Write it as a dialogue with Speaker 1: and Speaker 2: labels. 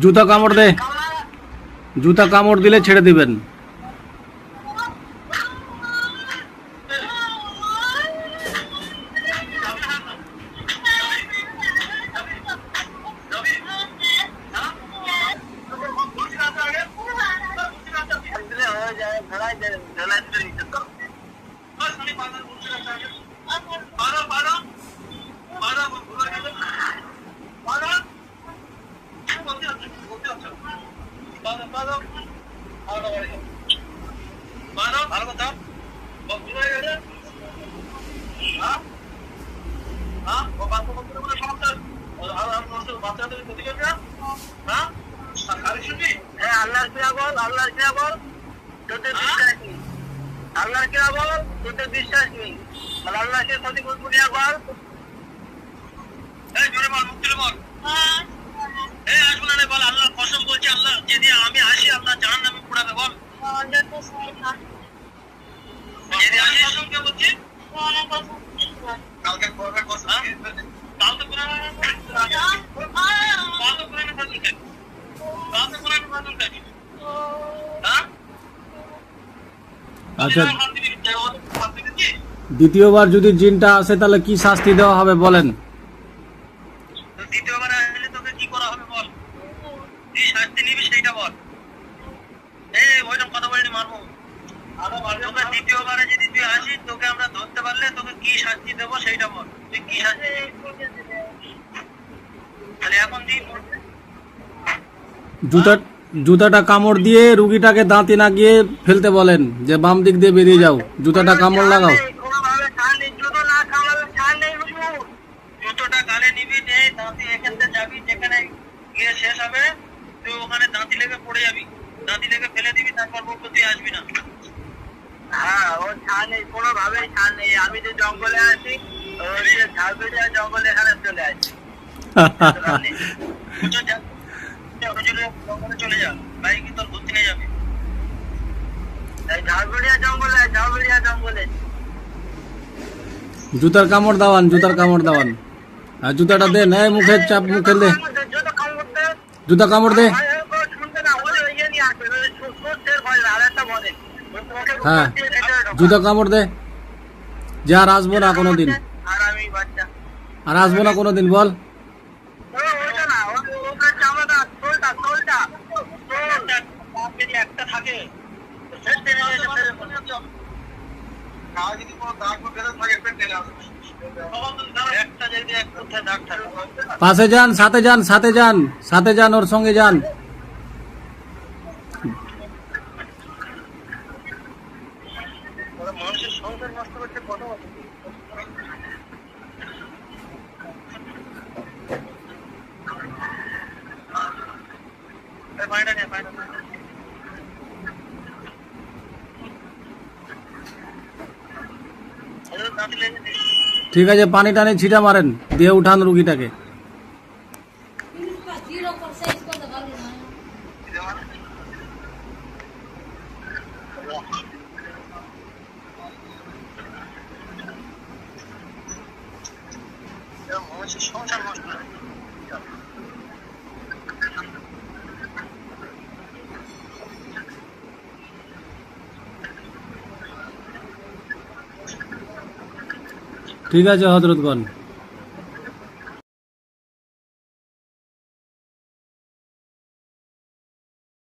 Speaker 1: জুতা কামড় দে, জুতা কামড় দিলে ছেড়ে দিবেন।
Speaker 2: বিশ্বাস নেই, আল্লাহকে ক্ষতি করবো না বল। জোরে বল, মুখ তুলে বল। আসবো না বল, আল্লাহর কসম বলছি, আল্লাহ যদি আমি আসি আল্লাহ জাহান্নামে পোড়াবে বল। যদি আসি কসমকে বলছি, কালকে করবে কসম, কালকে কোরআন
Speaker 1: আচ্ছা, দ্বিতীয়বার যদি জিনটা আসে তাহলে কি শাস্তি দেওয়া হবে বলেন?
Speaker 2: দ্বিতীয়বার আসলে তোকে কি করা হবে বল, কি শাস্তি নিবি সেইটা বল। ওইরকম কথা বলিনি, মারবো। তোকে দ্বিতীয়বারে যদি তুই আসিস, তোকে আমরা ধরতে পারলে তোকে কি শাস্তি দেবো সেইটা বল। তুই কি শাস্তি তাহলে এখন দিই?
Speaker 1: জুতাটা কামড় দিয়ে রুগীটাকে দাঁতে না গিয়ে ফেলতে বলেন, যে বাম দিক দিয়ে বেরিয়ে যাও, জুতাটা কামড় লাগাও।
Speaker 2: জুতোটা গালে নিবি, দাঁতি এখান থেকে যাবি, যেখানে গিয়ে শেষ হবে তুই ওখানে দাঁতি লেগে পড়ে যাবি, দাঁতি লেগে ফেলে দিবি, তারপর বলবো তুই আসবি না। হ্যাঁ, ও ছাড় নেই, কোনোভাবেই ছাড় নেই। আমি যে জঙ্গলে আছি, ঝাড়বেড়িয়া জঙ্গলে এখানে চলে আসি। জঙ্গলে চলে যা, বাইক তোর ঘুরতে নিয়ে যাবে। ঝাড়বেড়িয়া জঙ্গলে
Speaker 1: জুতার কামড় দাওয়ান, জুতার কামড় দাওয়ান। আর জুতাটা দে, নেয় মুখে চাপ, মুখে দে, জুতা কামড় দে। হ্যাঁ, জুতা কামড় দে, যে আর আসবো না কোনোদিন, আর আসবো না কোনোদিন বল।
Speaker 2: একটা থাকে
Speaker 1: পাশে যান, সাথে যান, সাথে যান, ওর সঙ্গে যান।
Speaker 2: মানুষের সংসার নষ্ট করতে কত
Speaker 1: ঠিক আছে, পানি টানি ছিটা মারেন, দিয়ে উঠান রুগীটাকে।
Speaker 2: সংসার নষ্ট।
Speaker 1: ঠিক আছে হযরতগণ।